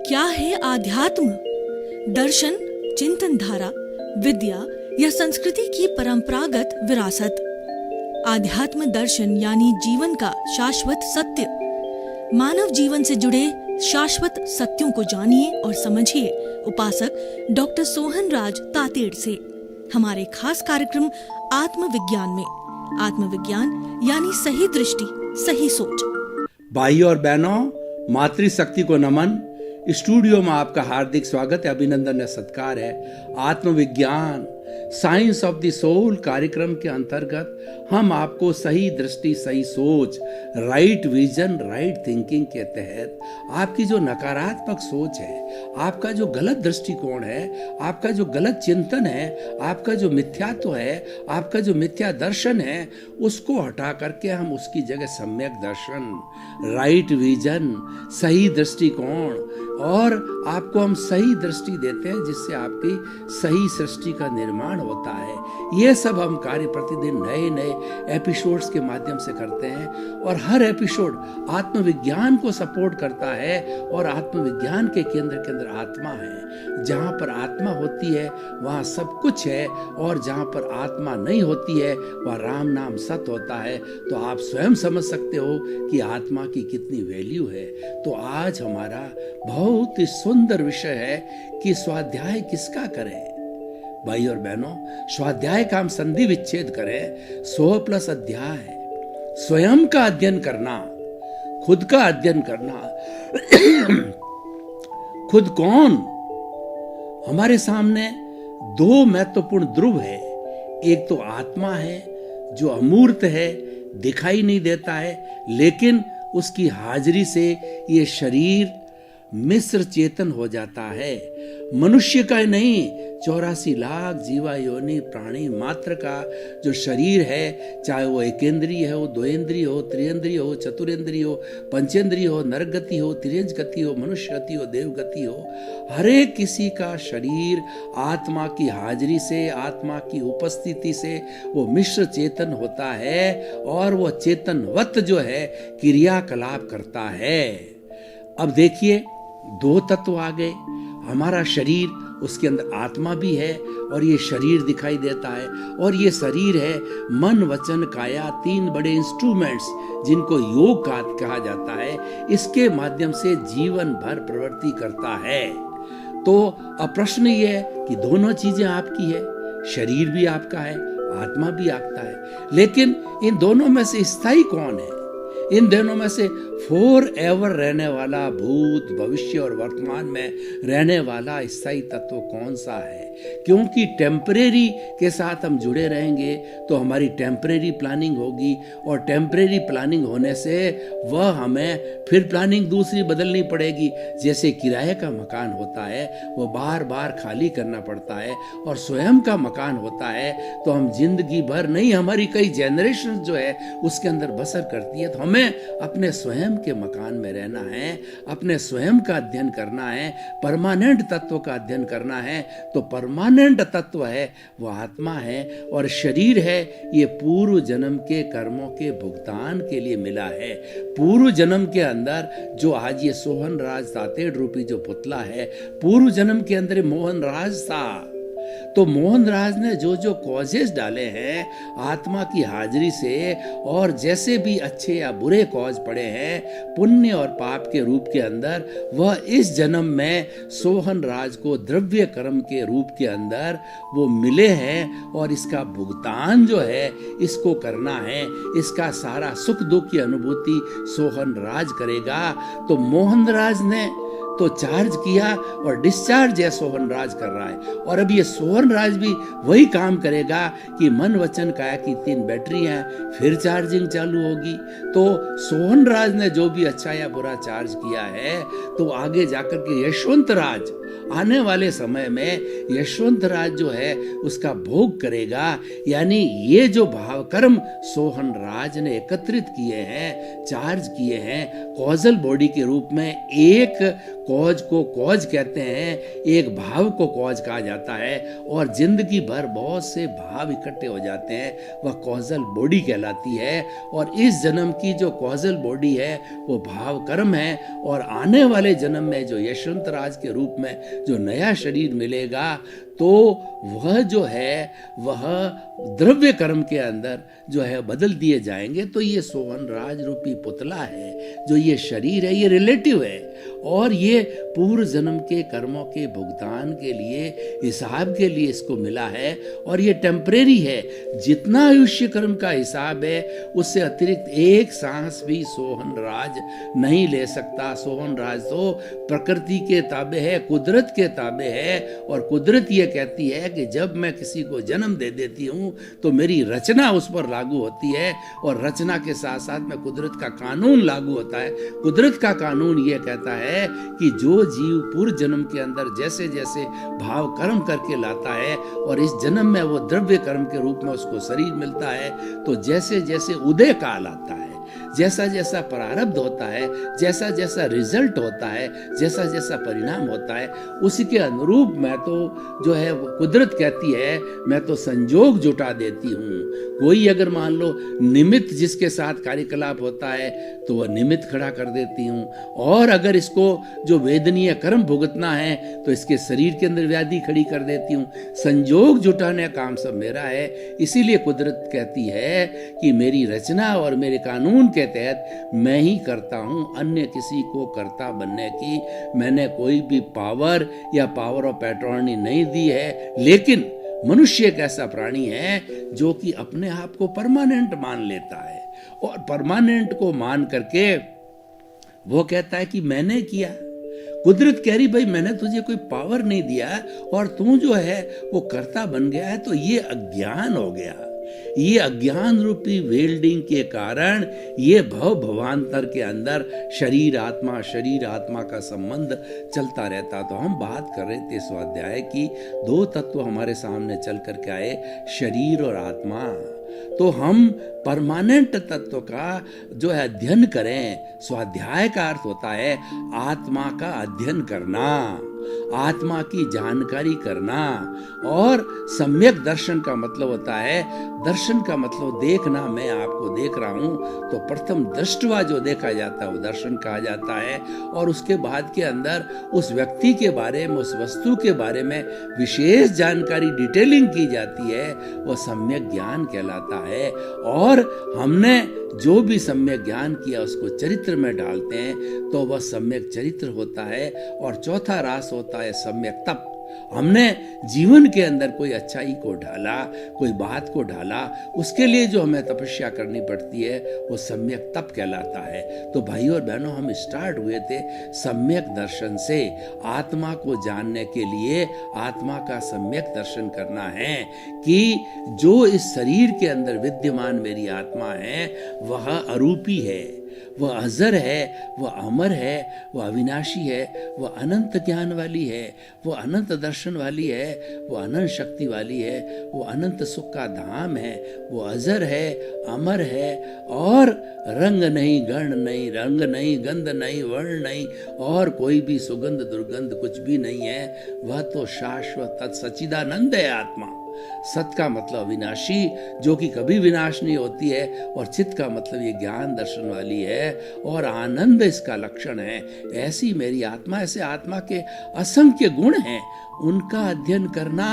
क्या है आध्यात्म? दर्शन, चिंतन धारा, विद्या या संस्कृति की परंपरागत विरासत। आध्यात्म दर्शन यानी जीवन का शाश्वत सत्य। मानव जीवन से जुड़े शाश्वत सत्यों को जानिए और समझिए उपासक डॉक्टर सोहनराज तातेड़ से हमारे खास कार्यक्रम आत्मविज्ञान में। आत्मविज्ञान यानी सही दृष्टि, सही सोच। भाइयों और बहनों, मातृशक्ति को नमन। स्टूडियो में आपका हार्दिक स्वागत है, अभिनंदन है, सत्कार है। आत्मविज्ञान साइंस ऑफ द सोल कार्यक्रम के अंतर्गत हम आपको सही दृष्टि, सही सोच, राइट विजन, राइट थिंकिंग के तहत आपकी जो नकारात्मक सोच है, आपका जो गलत दृष्टिकोण है, आपका जो गलत चिंतन है, आपका जो मिथ्यात्व है, आपका जो मिथ्या दर्शन है, उसको हटा करके हम उसकी जगह सम्यक दर्शन, राइट विजन, सही दृष्टिकोण और आपको हम सही दृष्टि देते हैं जिससे आपकी सही सृष्टि का निर्माण होता है। ये सब हम कार्य प्रतिदिन नए नए एपिसोड्स के माध्यम से करते हैं और हर एपिसोड आत्मविज्ञान को सपोर्ट करता है और आत्मविज्ञान के केंद्र के अंदर आत्मा है। जहाँ पर आत्मा होती है वहाँ सब कुछ है और जहाँ पर आत्मा नहीं होती है वहाँ राम नाम सत्य होता है। तो आप स्वयं समझ सकते हो कि आत्मा की कितनी वैल्यू है। तो आज हमारा बहुत ही सुंदर विषय है कि स्वाध्याय किसका करें। भाई और बहनों, स्वाध्याय का हम संधि विच्छेद करें। 100+ अध्याय, स्वयं का अध्ययन करना, खुद का अध्ययन करना। खुद कौन? हमारे सामने दो महत्वपूर्ण ध्रुव है। एक तो आत्मा है जो अमूर्त है, दिखाई नहीं देता है, लेकिन उसकी हाजिरी से ये शरीर मिश्र चेतन हो जाता है। मनुष्य का नहीं, 84 लाख जीवा योनि प्राणी मात्र का जो शरीर है, चाहे वो एकेंद्रीय हो, द्वेंद्रीय हो, त्रिएंद्रीय हो, चतुरेंद्रीय हो, पंचेंद्रीय हो, नर गति हो, तिर्यज गति हो, मनुष्य गति हो, देव गति हो, हर एक किसी का शरीर आत्मा की हाजिरी से, आत्मा की उपस्थिति से वो मिश्र चेतन होता है और वो चेतनवत जो है क्रियाकलाप करता है। अब देखिए, दो तत्व आ गए। हमारा शरीर, उसके अंदर आत्मा भी है और ये शरीर दिखाई देता है और ये शरीर है मन वचन काया, 3 बड़े इंस्ट्रूमेंट्स जिनको योग कहा जाता है। इसके माध्यम से जीवन भर प्रवृत्ति करता है। तो अब प्रश्न ये है कि दोनों चीजें आपकी है, शरीर भी आपका है, आत्मा भी आपका है, लेकिन इन दोनों में से स्थायी कौन है? इन दोनों में से फॉरएवर रहने वाला, भूत, भविष्य और वर्तमान में रहने वाला स्थायी तत्व कौन सा है? क्योंकि टेम्परेरी के साथ हम जुड़े रहेंगे तो हमारी टेम्परेरी प्लानिंग होगी और टेम्परेरी प्लानिंग होने से वह हमें फिर प्लानिंग दूसरी बदलनी पड़ेगी। जैसे किराए का मकान होता है, वो बार बार खाली करना पड़ता है, और स्वयं का मकान होता है तो हम जिंदगी भर नहीं, हमारी कई जनरेशन जो है उसके अंदर बसर करती है। तो हमें अपने स्वयं के मकान में रहना है, अपने स्वयं का अध्ययन करना है, परमानेंट तत्व का अध्ययन करना है। तो परमानेंट तत्व है वो आत्मा है और शरीर है ये पूर्व जन्म के कर्मों के भुगतान के लिए मिला है। पूर्व जन्म के अंदर जो आज ये सोहनराज तातेड़ रूपी जो पुतला है, पूर्व जन्म के अंदर मोहनराज था। तो मोहनराज ने जो जो कॉजेस डाले हैं आत्मा की हाजिरी से, और जैसे भी अच्छे या बुरे कॉज पड़े हैं पुण्य और पाप के रूप के अंदर, वह इस जन्म में सोहनराज को द्रव्य कर्म के रूप के अंदर वो मिले हैं और इसका भुगतान जो है इसको करना है। इसका सारा सुख दुख की अनुभूति सोहनराज करेगा। तो मोहनराज ने तो चार्ज किया और डिस्चार्ज है सोहनराज कर रहा है। और अब ये सोहनराज भी वही काम करेगा कि मन वचन काया की 3 बैटरी हैं, फिर चार्जिंग चालू होगी। तो सोहनराज ने जो भी अच्छा या बुरा चार्ज किया है तो आगे जाकर के यशवंत राज आने वाले समय में यशवंत राज जो है उसका भोग करेगा। यानी ये जो भाव कर्म सोहन राज ने एकत्रित किए हैं, चार्ज किए हैं कॉजल बॉडी के रूप में, एक कॉज को कॉज कहते हैं, एक भाव को कॉज कहा जाता है, और जिंदगी भर बहुत से भाव इकट्ठे हो जाते हैं, वह कॉजल बॉडी कहलाती है। और इस जन्म की जो कॉजल बॉडी है वो भाव कर्म है, और आने वाले जन्म में जो यशवंत राज के रूप में जो नया शरीर मिलेगा तो वह जो है वह द्रव्य कर्म के अंदर जो है बदल दिए जाएंगे। तो ये सोहन राज रूपी पुतला है, जो ये शरीर है, ये रिलेटिव है, और ये पूर्व जन्म के कर्मों के भुगतान के लिए, हिसाब के लिए इसको मिला है, और ये टेम्परेरी है। जितना आयुष्य कर्म का हिसाब है उससे अतिरिक्त एक सांस भी सोहन राज नहीं ले सकता। सोहन राज तो प्रकृति के ताबे है, कुदरत के ताबे है, और कुदरत ये कहती है कि जब मैं किसी को जन्म दे देती हूँ तो मेरी रचना उस पर लागू होती है, और रचना के साथ साथ में कुदरत का कानून लागू होता है। कुदरत का कानून ये कहता है कि जो जीव पूर्व जन्म के अंदर जैसे जैसे भाव कर्म करके लाता है और इस जन्म में वो द्रव्य कर्म के रूप में उसको शरीर मिलता है, तो जैसे जैसे उदय काल आता है, जैसा जैसा प्रारब्ध होता है, जैसा जैसा रिजल्ट होता है, जैसा जैसा परिणाम होता है, उसी के अनुरूप मैं तो जो है कुदरत कहती है मैं तो संजोग जुटा देती हूँ। कोई अगर मान लो निमित्त जिसके साथ कार्यकलाप होता है तो वह निमित्त खड़ा कर देती हूँ, और अगर इसको जो वेदनीय कर्म भुगतना है तो इसके शरीर के अंदर व्याधि खड़ी कर देती हूँ। संजोग जुटाने का काम सब मेरा है। इसीलिए कुदरत कहती है कि मेरी रचना और मेरे कानून के तहत मैं ही करता हूँ, अन्य किसी को कर्ता बनने की मैंने कोई भी पावर या पावर ऑफ पैटर्नी नहीं दी है। लेकिन मनुष्य एक ऐसा प्राणी है जो कि अपने आप को परमानेंट मान लेता है, और परमानेंट को मान करके वो कहता है कि मैंने किया। कुदरत कह रही भाई मैंने तुझे कोई पावर नहीं दिया और तू जो है वो कर्ता बन गया है, तो ये अज्ञान हो गया। ये अज्ञान रूपी वेल्डिंग के कारण ये भव भवांतर के अंदर शरीर आत्मा का संबंध चलता रहता। तो हम बात कर रहे थे स्वाध्याय की, दो तत्व हमारे सामने चल करके आए, शरीर और आत्मा। तो हम परमानेंट तत्व का जो है अध्ययन करें। स्वाध्याय का अर्थ होता है आत्मा का अध्ययन करना, आत्मा की जानकारी करना, और सम्यक दर्शन का मतलब होता है, दर्शन का मतलब देखना। मैं आपको देख रहा हूं तो प्रथम दृष्टवा जो देखा जाता है वो दर्शन कहा जाता है, और उसके बाद के अंदर उस व्यक्ति के बारे में, उस वस्तु के बारे में विशेष जानकारी डिटेलिंग की जाती है, वो सम्यक ज्ञान कहलाता है। और हमने जो भी सम्यक ज्ञान किया उसको चरित्र में डालते हैं तो वह सम्यक चरित्र होता है। और चौथा रास होता है सम्यक तप। हमने जीवन के अंदर कोई अच्छाई को ढाला, कोई बात को ढाला, उसके लिए जो हमें तपस्या करनी पड़ती है वो सम्यक तप कहलाता है। तो भाइयों और बहनों, हम स्टार्ट हुए थे सम्यक दर्शन से। आत्मा को जानने के लिए आत्मा का सम्यक दर्शन करना है कि जो इस शरीर के अंदर विद्यमान मेरी आत्मा है वह अरूपी है, वह अजर है, वह अमर है, वह अविनाशी है, वह अनंत ज्ञान वाली है, वह अनंत दर्शन वाली है, वह अनंत शक्ति वाली है, वह अनंत सुख का धाम है, वह अजर है, अमर है, और रंग नहीं, गण नहीं, रंग नहीं, गंध नहीं, वर्ण नहीं, और कोई भी सुगंध दुर्गंध कुछ भी नहीं है। वह तो शाश्वत सच्चिदानंद है आत्मा। सत का मतलब अविनाशी, जो कि कभी विनाश नहीं होती है, और चित का मतलब ये ज्ञान दर्शन वाली है, और आनंद इसका लक्षण है। ऐसी मेरी आत्मा, ऐसे आत्मा के असंख्य गुण हैं, उनका अध्ययन करना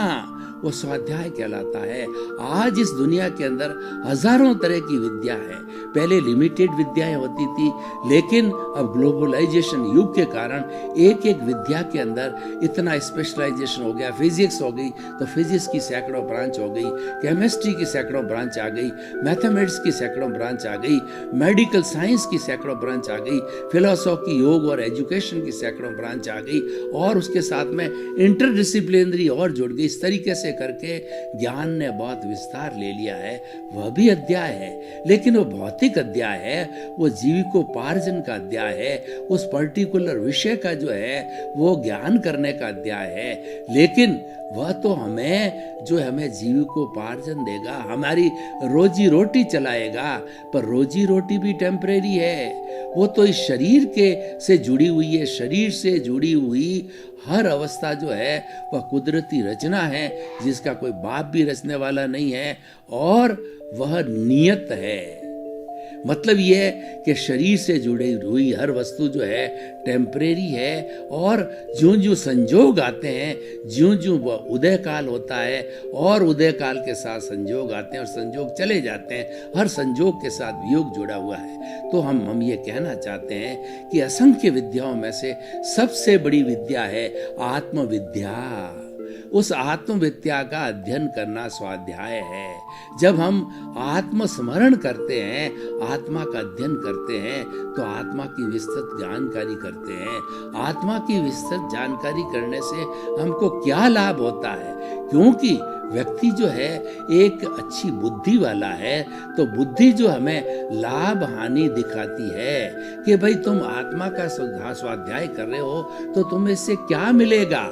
वो स्वाध्याय कहलाता है। आज इस दुनिया के अंदर हजारों तरह की विद्या है। पहले लिमिटेड विद्याएं होती थी, लेकिन अब ग्लोबलाइजेशन युग के कारण एक एक विद्या के अंदर इतना स्पेशलाइजेशन हो गया। फिजिक्स हो गई तो फिजिक्स की सैकड़ों सैकड़ों ब्रांच हो गई, केमिस्ट्री की सैकड़ों ब्रांच आ गई, मैथमेटिक्स की सैकड़ों ब्रांच आ गई, मेडिकल साइंस की सैकड़ों ब्रांच आ गई, फिलोसॉफी, योग और एजुकेशन की सैकड़ों ब्रांच आ गई, और उसके साथ में इंटरडिसिप्लिनरी और जुड़ गई। इस तरीके से करके ज्ञान ने बहुत विस्तार ले लिया है। वह भी अध्याय है, लेकिन वो भौतिक अध्याय है, वो जीविकोपार्जन का अध्याय है, उस पर्टिकुलर विषय का जो है वो ज्ञान करने का अध्याय है। लेकिन वह तो हमें जीविकोपार्जन देगा, हमारी रोजी रोटी चलाएगा, पर रोजी रोटी भी टेम्परेरी है। वो तो इस शरीर से जुड़ी हुई है। शरीर से जुड़ी हुई हर अवस्था जो है वह कुदरती रचना है, जिसका कोई बाप भी रचने वाला नहीं है, और वह नियत है। मतलब यह है कि शरीर से जुड़ी हुई हर वस्तु जो है टेम्परेरी है, और ज्यों ज्यों संजोग आते हैं, ज्यों ज्यों वह उदय काल होता है, और उदय काल के साथ संजोग आते हैं और संजोग चले जाते हैं, हर संजोग के साथ वियोग जुड़ा हुआ है। तो हम ये कहना चाहते हैं कि असंख्य विद्याओं में से सबसे बड़ी विद्या है आत्मविद्या। उस आत्मविद्या का अध्ययन करना स्वाध्याय है। जब हम आत्मस्मरण करते हैं, आत्मा का अध्ययन करते हैं, तो आत्मा की विस्तृत जानकारी करते हैं। आत्मा की विस्तृत जानकारी करने से हमको क्या लाभ होता है? क्योंकि व्यक्ति जो है एक अच्छी बुद्धि वाला है, तो बुद्धि जो हमें लाभ हानि दिखाती है कि भाई तुम आत्मा का स्वाध्याय कर रहे हो तो तुम्हें इससे क्या मिलेगा।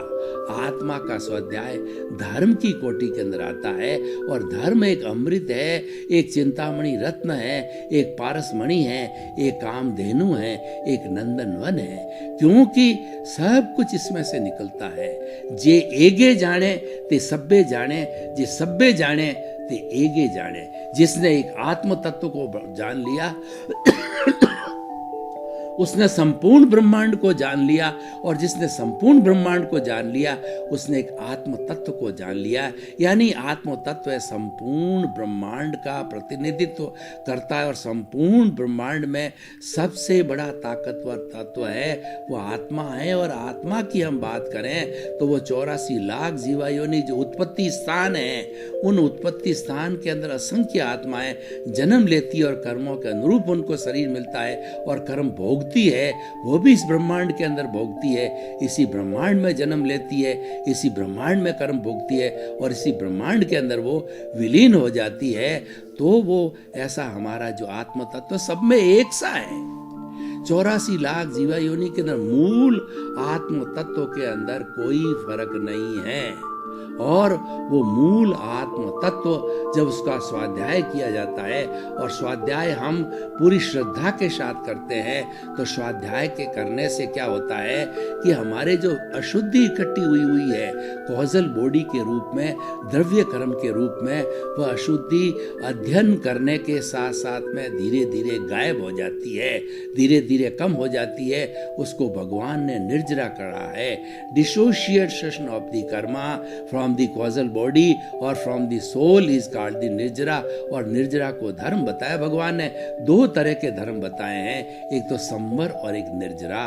आत्मा का स्वाध्याय धर्म की कोटि के अंदर आता है, और धर्म एक अमृत है, एक चिंतामणि रत्न है, एक पारसमणि है, एक कामधेनु है, एक नंदनवन है, क्योंकि सब कुछ इसमें से निकलता है। जे एगे जाने ते सब्बे जाने, जे सब्बे जाने ते एगे जाने। जिसने एक आत्म तत्व को जान लिया उसने संपूर्ण ब्रह्मांड को जान लिया, और जिसने संपूर्ण ब्रह्मांड को जान लिया उसने एक आत्म तत्व को जान लिया। यानी आत्म तत्व है संपूर्ण ब्रह्मांड का प्रतिनिधित्व करता है, और संपूर्ण ब्रह्मांड में सबसे बड़ा ताकतवर तत्व है वो आत्मा है। और आत्मा की हम बात करें तो वो 84 लाख जीवा योनि जो उत्पत्ति स्थान है, उन उत्पत्ति स्थान के अंदर असंख्य आत्माएं जन्म लेती है, और कर्मों के अनुरूप उनको शरीर मिलता है, और कर्म भोगती है। वो भी इस ब्रह्मांड के अंदर भोगती है, इसी ब्रह्मांड में जन्म लेती है, इसी ब्रह्मांड में कर्म भोगती है, और इसी ब्रह्मांड के अंदर वो विलीन हो जाती है। तो वो ऐसा हमारा जो आत्म तत्व सब में एक सा है। 84 लाख जीवा योनि के अंदर मूल आत्म तत्व के अंदर कोई फर्क नहीं है, और वो मूल आत्म तत्व जब उसका स्वाध्याय किया जाता है, और स्वाध्याय हम पूरी श्रद्धा के साथ करते हैं, तो स्वाध्याय के करने से क्या होता है कि हमारे जो अशुद्धि इकट्ठी हुई है कॉजल बॉडी के रूप में, द्रव्य कर्म के रूप में, वह अशुद्धि अध्ययन करने के साथ साथ में धीरे धीरे गायब हो जाती है, धीरे धीरे कम हो जाती है। उसको भगवान ने निर्जरा करा है। Dissociation of the karma from the causal body और from the soul is called the nirjara. और निर्जरा को धर्म बताया भगवान ने। 2 तरह के धर्म बताए हैं, एक तो संवर और एक निर्जरा।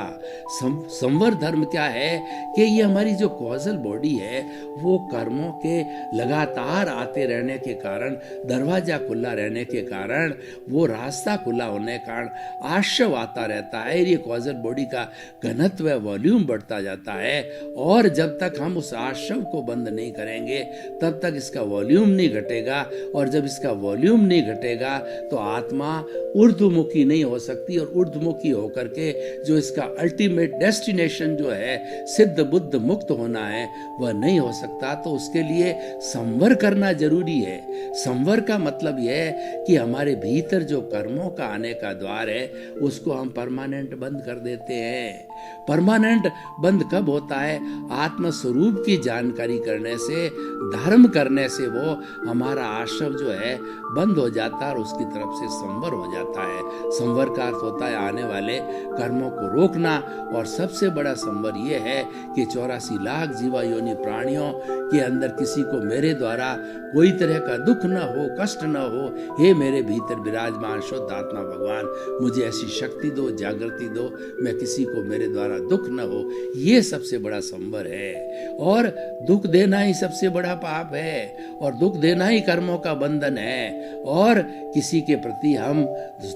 संवर धर्म क्या है कि ये हमारी जो कॉजल बॉडी है वो कर्मों के लगातार आते रहने के कारण, दरवाजा खुला रहने के कारण, वो रास्ता खुला होने के कारण आश्रव आता रहता है। ये कॉजल बॉडी का घनत्व वॉल्यूम बढ़ता जाता है, और जब तक हम उस आश्रव को बंद नहीं करेंगे तब तक इसका वॉल्यूम नहीं घटेगा, और जब इसका वॉल्यूम नहीं घटेगा तो आत्मा ऊर्ध्वमुखी नहीं हो सकती, और ऊर्ध्वमुखी होकर के जो इसका अल्टीमेट डेस्टिनेशन जो है सिद्ध बुद्ध मुक्त होना है वह नहीं हो सकता। तो उसके लिए संवर करना जरूरी है। संवर का मतलब यह है कि हमारे भीतर जो कर्मों का आने का द्वार है उसको हम परमानेंट बंद कर देते हैं। परमानेंट बंद कब होता है? आत्म स्वरूप की जानकारी करने से, धर्म करने से वो हमारा आश्रव जो है बंद हो जाता है, और उसकी तरफ से संवर हो जाता है। संवर का अर्थ होता है आने वाले कर्मों को रोकना। और सबसे बड़ा संवर ये है कि 84 लाख जीवा योनि प्राणियों के अंदर किसी को मेरे द्वारा कोई तरह का दुख न हो, कष्ट न हो। हे मेरे भीतर विराजमान शुद्ध आत्मा भगवान, मुझे ऐसी शक्ति दो, जागृति दो, मैं किसी को मेरे द्वारा दुख न हो। ये सबसे बड़ा संवर है। और दुख देना ही सबसे बड़ा पाप है और दुख देना ही कर्मों का बंधन है। और किसी के प्रति हम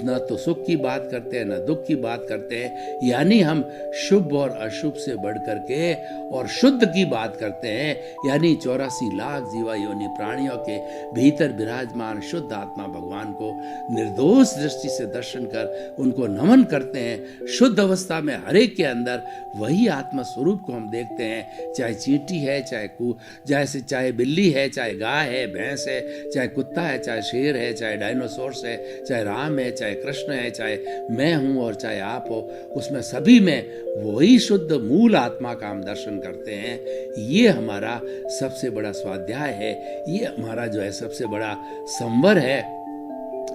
न तो सुख की बात करते हैं न दुख की बात करते हैं, यानी हम शुभ और अशुभ से बढ़ करके और शुद्ध की बात करते हैं, यानी 84 लाख जीवा योनि प्राणियों के भीतर विराजमान शुद्ध आत्मा भगवान को निर्दोष दृष्टि से दर्शन कर उनको नमन करते हैं। शुद्ध अवस्था में हर एक के अंदर वही आत्मा स्वरूप को हम देखते हैं, चाहे चींटी है, चाहे बिल्ली है, चाहे गाय है, भैंस है, चाहे कुत्ता है, चाहे शेर है, चाहे डायनासोर्स है, चाहे राम है, चाहे कृष्ण है, चाहे मैं हूँ और चाहे आप हो, उसमें सभी में वही शुद्ध मूल आत्मा का हम दर्शन करते हैं। ये हमारा सबसे बड़ा स्वाध्याय है, ये हमारा जो है सबसे बड़ा संवर है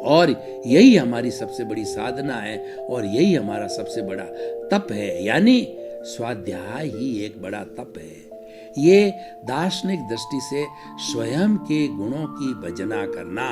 और यही हमारी सबसे बड़ी साधना है और यही हमारा सबसे बड़ा तप है। यानी स्वाध्याय ही एक बड़ा तप है। ये दार्शनिक दृष्टि से स्वयं के गुणों की भजना करना,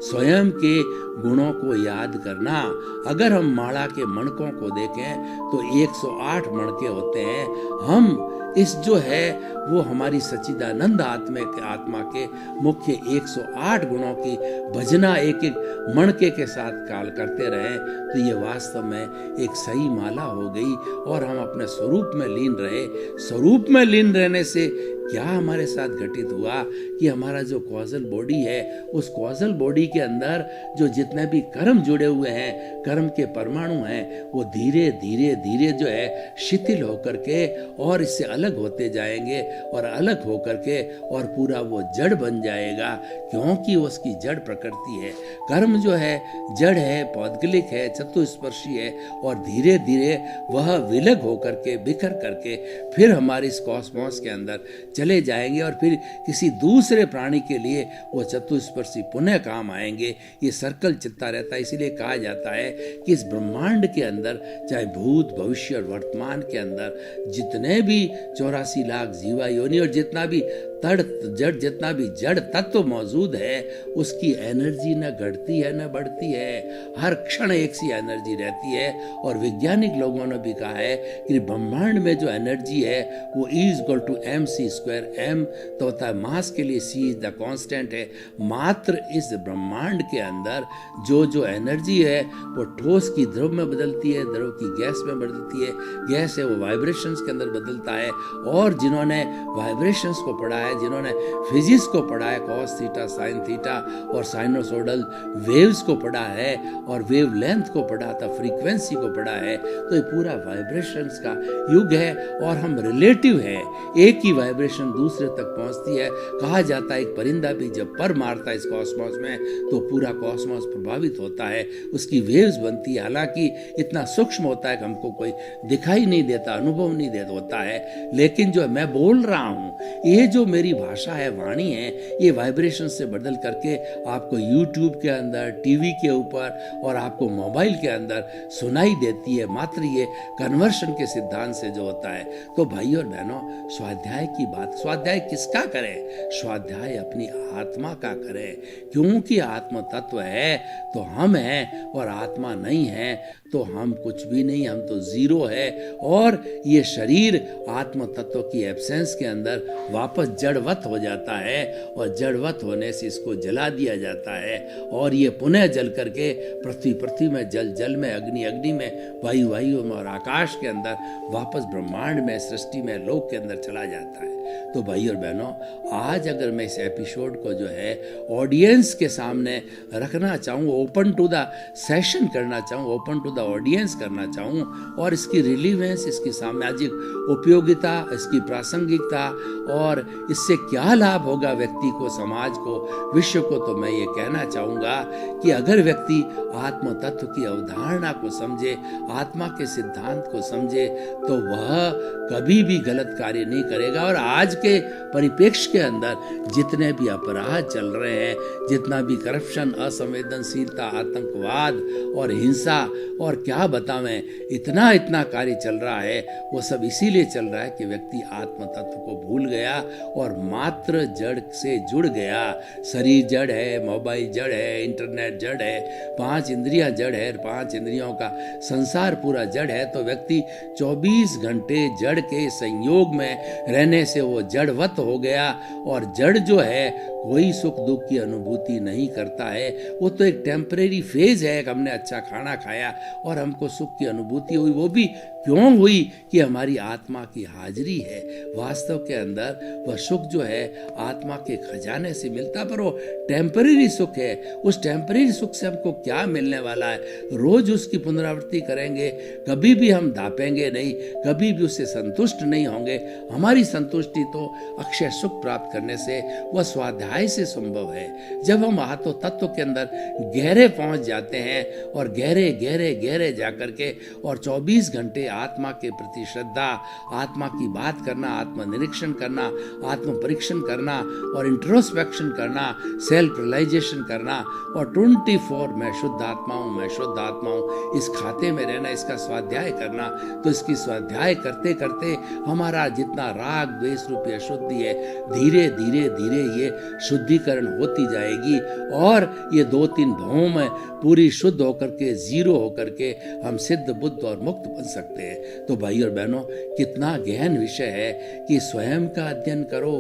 स्वयं के गुणों को याद करना। अगर हम माणा के मणकों को देखें तो 108 मणके होते हैं। हम इस जो है वो हमारी सच्चिदानंद आत्मा के मुख्य 108 गुणों की भजना एक एक मणके के साथ काल करते रहे तो ये वास्तव में एक सही माला हो गई और हम अपने स्वरूप में लीन रहे। स्वरूप में लीन रहने से क्या हमारे साथ घटित हुआ कि हमारा जो कॉजल बॉडी है, उस कॉजल बॉडी के अंदर जो जितने भी कर्म जुड़े हुए हैं, कर्म के परमाणु हैं, वो धीरे धीरे धीरे जो है शिथिल होकर के और इससे अलग होते जाएंगे और अलग होकर के और पूरा वो जड़ बन जाएगा, क्योंकि उसकी जड़ प्रकृति है। कर्म जो है जड़ है, पौद्गलिक है, चतुस्पर्शी है और धीरे धीरे वह विलग होकर के बिखर करके फिर हमारे इस कॉस्मोस के अंदर चले जाएंगे और फिर किसी दूसरे प्राणी के लिए वो चतुस्पर्शी पुनः काम आएंगे। ये सर्कल चलता रहता है। इसीलिए कहा जाता है कि इस ब्रह्मांड के अंदर चाहे भूत भविष्य और वर्तमान के अंदर जितने भी 84 लाख जीवा योनि और जितना भी जितना भी जड़ तत्व मौजूद है, उसकी एनर्जी न घटती है न बढ़ती है, हर क्षण एक सी एनर्जी रहती है। और वैज्ञानिक लोगों ने भी कहा है कि ब्रह्मांड में जो एनर्जी है वो E=mc²। m तो होता है मास के लिए, c इज द कांस्टेंट है। मात्र इस ब्रह्मांड के अंदर जो एनर्जी है वो ठोस की द्रव में बदलती है, द्रव की गैस में बदलती है, गैस है वो वाइब्रेशंस के अंदर बदलता है। और जिन्होंने वाइब्रेशंस को पढ़ा है, जिन्होंने फिजिक्स को पढ़ा है, कॉस थीटा साइन थीटा और साइनोसोडल वेव्स को पढ़ा है और वेव लेंथ को पढ़ा था, फ्रीक्वेंसी को पढ़ा है, तो ये पूरा वाइब्रेशंस का युग है और हम रिलेटिव है। एक ही वाइब्रेशन दूसरे तक पहुंचती है। कहा जाता है एक परिंदा भी जब पर मारता है इस कॉस्मोस में तो पूरा कॉस्मोस प्रभावित होता है, उसकी वेव्स बनती है। हालांकि इतना सूक्ष्म होता है कि हमको कोई दिखाई नहीं देता, अनुभव नहीं देता होता है, लेकिन जो मैं बोल रहा हूँ, ये जो मेरी भाषा है, वाणी है, ये वाइब्रेशन से बदल करके आपको यूट्यूब के अंदर, टीवी के ऊपर और आपको मोबाइल के अंदर सुनाई देती है, मात्र ये कन्वर्शन के सिद्धांत से जो होता है। तो भाई और बहनों, स्वाध्याय की बात, स्वाध्याय किसका करें? स्वाध्याय अपनी आत्मा का करें, क्योंकि आत्म तत्व है तो हम हैं और आत्मा नहीं है तो हम कुछ भी नहीं, हम तो जीरो है। और ये शरीर आत्म तत्व की एब्सेंस के अंदर वापस जड़वत हो जाता है और जड़वत होने से इसको जला दिया जाता है और ये पुनः जल करके पृथ्वी में, जल में, अग्नि में, वायु में और आकाश के अंदर वापस ब्रह्मांड में, सृष्टि में, लोक के अंदर चला जाता है। तो भाई और बहनों, आज अगर मैं इस एपिसोड को जो है ऑडियंस के सामने रखना चाहूँ, ओपन टू द सेशन करना चाहूँ, ओपन टू द ऑडियंस करना चाहूँ और इसकी रिलीवेंस, इसकी सामाजिक उपयोगिता, इसकी प्रासंगिकता और इससे क्या लाभ होगा व्यक्ति को, समाज को, विश्व को, तो मैं ये कहना चाहूँगा कि अगर व्यक्ति आत्म तत्व की अवधारणा को समझे, आत्मा के सिद्धांत को समझे, तो वह कभी भी गलत कार्य नहीं करेगा। और आज के परिप्रेक्ष्य के अंदर जितने भी अपराध चल रहे हैं, जितना भी करप्शन, असंवेदनशीलता, आतंकवाद और हिंसा और क्या बतावें, इतना कार्य चल रहा है, वो सब इसीलिए चल रहा है कि व्यक्ति आत्म तत्व को भूल गया और मात्र जड़ से जुड़ गया। शरीर जड़ है, मोबाइल जड़ है, इंटरनेट जड़ है, 5 इंद्रियां जड़ है, 5 इंद्रियों का संसार पूरा जड़ है। तो व्यक्ति 24 घंटे जड़ के संयोग में रहने से वो जड़वत हो गया। और जड़ जो है कोई सुख दुख की अनुभूति नहीं करता है, वो तो एक टेम्परेरी फेज है कि हमने अच्छा खाना खाया और हमको सुख की अनुभूति हुई। वो भी क्यों हुई कि हमारी आत्मा की हाजिरी है। वास्तव के अंदर वह सुख जो है आत्मा के खजाने से मिलता, पर वो टेम्परेरी सुख है। उस टेम्परेरी सुख से हमको क्या मिलने वाला है? रोज उसकी पुनरावृत्ति करेंगे, कभी भी हम दापेंगे नहीं, कभी भी उससे संतुष्ट नहीं होंगे। हमारी संतुष्टि तो अक्षय सुख प्राप्त करने से, वह स्वाध्याय से संभव है। जब हम आत्म तत्व के अंदर गहरे पहुंच जाते हैं और गहरे गहरे गहरे जाकर के और 24 घंटे आत्मा के प्रति श्रद्धा, आत्मा की बात करना, आत्मनिरीक्षण करना, आत्म परीक्षण करना और इंट्रोस्पेक्शन करना, सेल्फ रियलाइजेशन करना और 24 मैं शुद्ध आत्मा हूँ, मैं शुद्ध आत्मा हूँ, इस खाते में रहना, इसका स्वाध्याय करना। तो इसकी स्वाध्याय करते करते हमारा जितना राग द्वेष रूपी अशुद्धि है, धीरे धीरे धीरे ये शुद्धिकरण होती जाएगी और ये 2-3 भावों में पूरी शुद्ध होकर के, जीरो होकर के हम सिद्ध, बुद्ध और मुक्त बन सकते हैं। तो भाई और बहनों, कितना गहन विषय है कि स्वयं का अध्ययन करो।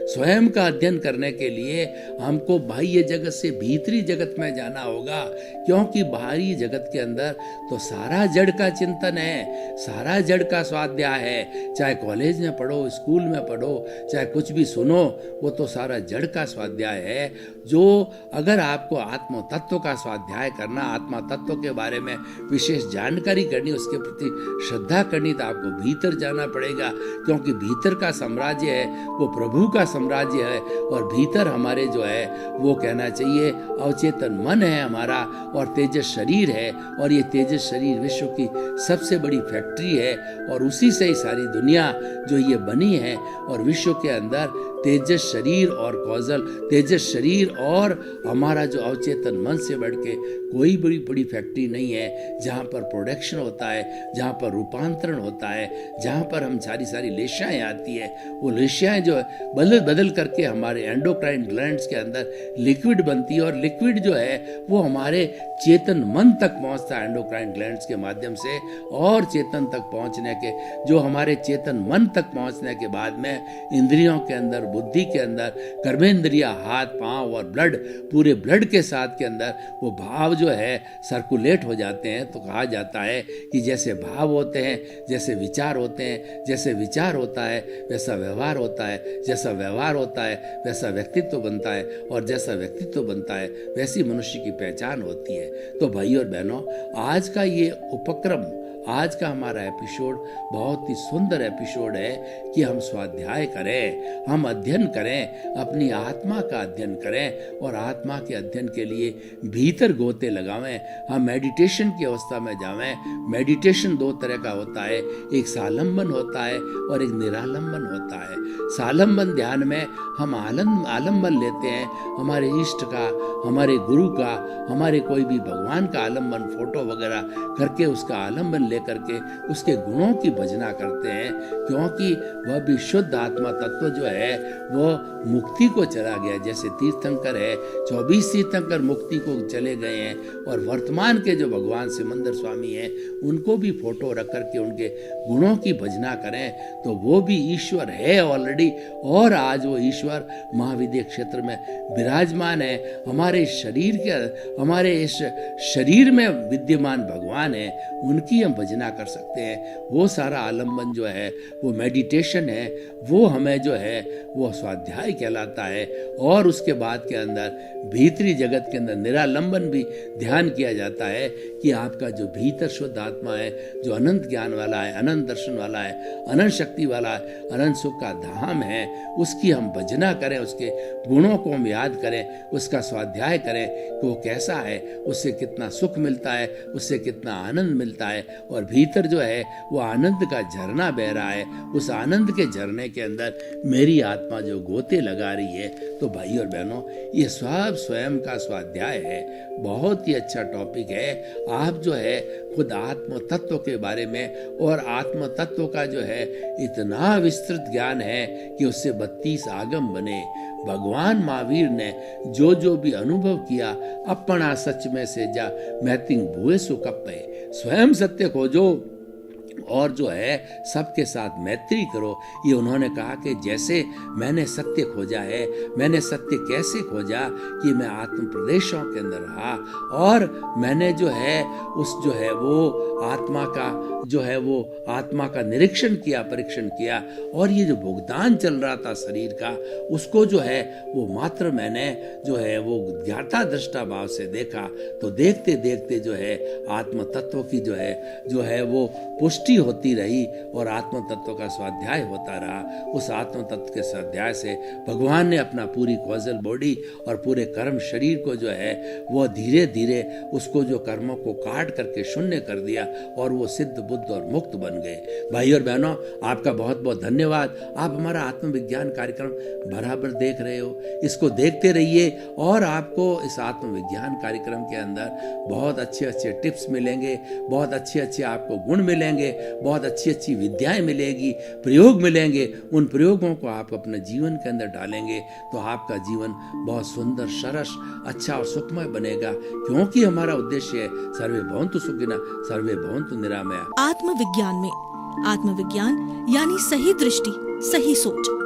स्वयं का अध्ययन करने के लिए हमको बाह्य जगत से भीतरी जगत में जाना होगा, क्योंकि बाहरी जगत के अंदर तो सारा जड़ का चिंतन है, सारा जड़ का स्वाध्याय है। चाहे कॉलेज में पढ़ो, स्कूल में पढ़ो, चाहे कुछ भी सुनो, वो तो सारा जड़ का स्वाध्याय है। जो अगर आपको आत्म तत्व का स्वाध्याय करना, आत्मा तत्व के बारे में विशेष जानकारी करनी, उसके प्रति श्रद्धा करनी, तो आपको भीतर जाना पड़ेगा, क्योंकि भीतर का साम्राज्य है वो प्रभु का साम्राज्य है। और भीतर हमारे जो है वो कहना चाहिए अवचेतन मन है हमारा, और तेजस शरीर है। और ये तेजस शरीर विश्व की सबसे बड़ी फैक्ट्री है और उसी से ही सारी दुनिया जो ये बनी है। और विश्व के अंदर तेजस शरीर और कौशल, तेजस शरीर और हमारा जो अवचेतन मन से बढ़ के कोई बड़ी बड़ी फैक्ट्री नहीं है, जहाँ पर प्रोडक्शन होता है, जहाँ पर रूपांतरण होता है, जहाँ पर हम सारी लेशियाएँ आती है। वो लेशियाएँ जो है बदल बदल करके हमारे एंडोक्राइन ग्लैंड्स के अंदर लिक्विड बनती है, और लिक्विड जो है वो हमारे चेतन मन तक पहुँचता है एंडोक्राइन ग्लैंड्स के माध्यम से। और चेतन तक पहुँचने के, जो हमारे चेतन मन तक पहुँचने के बाद में इंद्रियों के अंदर, बुद्धि के अंदर, कर्मेंद्रिया, हाथ पांव और ब्लड, पूरे ब्लड के साथ के अंदर वो भाव जो है सर्कुलेट हो जाते हैं। तो कहा जाता है कि जैसे भाव होते हैं, जैसे विचार होते हैं, जैसे विचार होता है वैसा व्यवहार होता है, जैसा व्यवहार होता है वैसा व्यक्तित्व बनता है, और जैसा व्यक्तित्व बनता है वैसी मनुष्य की पहचान होती है। तो भाई और बहनों, आज का ये उपक्रम, आज का हमारा एपिसोड बहुत ही सुंदर एपिसोड है कि हम स्वाध्याय करें, हम अध्ययन करें, अपनी आत्मा का अध्ययन करें और आत्मा के अध्ययन के लिए भीतर गोते लगावें। हम मेडिटेशन की अवस्था में जावें। मेडिटेशन 2 तरह का होता है, एक सालंबन होता है और एक निरालंबन होता है। सालंबन ध्यान में हम आलंबन लेते हैं हमारे इष्ट का, हमारे गुरु का, हमारे कोई भी भगवान का आलंबन, फोटो वगैरह करके उसका आलंबन लेकर के उसके गुणों की भजना करते हैं, क्योंकि वह भी शुद्ध आत्मा तत्व जो है वो मुक्ति को चला गया। जैसे तीर्थंकर है, 24 तीर्थंकर मुक्ति को चले गए हैं, और वर्तमान के जो भगवान सिमंदर स्वामी हैं उनको भी फोटो रख करके उनके गुणों की भजना करें, तो वो भी ईश्वर है ऑलरेडी। और आज वो ईश्वर महाविद्य क्षेत्र में विराजमान है। हमारे शरीर के, हमारे इस शरीर में विद्यमान भगवान है, उनकी हम भजना कर सकते हैं। वो सारा आलंबन जो है वो मेडिटेशन है, वो हमें जो है वो स्वाध्याय कहलाता है। और उसके बाद के अंदर भीतरी जगत के अंदर निरालंबन भी ध्यान किया जाता है कि आपका जो भीतर शुद्ध आत्मा है, जो अनंत ज्ञान वाला है, अनंत दर्शन वाला है, अनंत शक्ति वाला है, अनंत सुख का धाम है, उसकी हम भजना करें, उसके गुणों को हम याद करें, उसका स्वाध्याय करें कि वो कैसा है, उससे कितना सुख मिलता है, उससे कितना आनंद मिलता है। और भीतर जो है वो आनंद का झरना बह रहा है, उस आनंद के झरने के अंदर मेरी आत्मा जो गोते लगा रही है। तो भाई और बहनों, ये सब स्वयं का स्वाध्याय है। बहुत ही अच्छा टॉपिक है। आप जो है खुद आत्म तत्व के बारे में, और आत्म तत्व का जो है इतना विस्तृत ज्ञान है कि उससे 32 आगम बने। भगवान महावीर ने जो जो भी अनुभव किया, अपना सच में से जा मैतिंग भुए सुकप्पे, स्वयं सत्य खोजो और जो है सबके साथ मैत्री करो। ये उन्होंने कहा कि जैसे मैंने सत्य खोजा है, मैंने सत्य कैसे खोजा कि मैं आत्म प्रदेशों के अंदर रहा और मैंने जो है उस जो है वो आत्मा का निरीक्षण किया, परीक्षण किया, और ये जो भुगतान चल रहा था शरीर का, उसको जो है वो मात्र मैंने जो है वो ज्ञाता दृष्टा भाव से देखा। तो देखते देखते जो है आत्म तत्व की जो है वो पुष्टि होती रही और आत्म तत्व का स्वाध्याय होता रहा। उस आत्म तत्व के स्वाध्याय से भगवान ने अपना पूरी कॉजल बॉडी और पूरे कर्म शरीर को जो है वो धीरे धीरे उसको जो कर्मों को काट करके शून्य कर दिया और वो सिद्ध बुद्ध और मुक्त बन गए। भाई और बहनों, आपका बहुत बहुत धन्यवाद। आप हमारा आत्मविज्ञान कार्यक्रम बराबर देख रहे हो, इसको देखते रहिए और आपको इस आत्मविज्ञान कार्यक्रम के अंदर बहुत अच्छे अच्छे टिप्स मिलेंगे, बहुत अच्छे अच्छे आपको गुण मिलेंगे, बहुत अच्छी अच्छी विद्याएं मिलेगी, प्रयोग मिलेंगे। उन प्रयोगों को आप अपने जीवन के अंदर डालेंगे तो आपका जीवन बहुत सुंदर, सरस, अच्छा और सुखमय बनेगा, क्योंकि हमारा उद्देश्य है सर्वे भवन्तु सुखिनः, सर्वे भवन्तु निरामया। आत्मविज्ञान में आत्मविज्ञान यानी सही दृष्टि, सही सोच।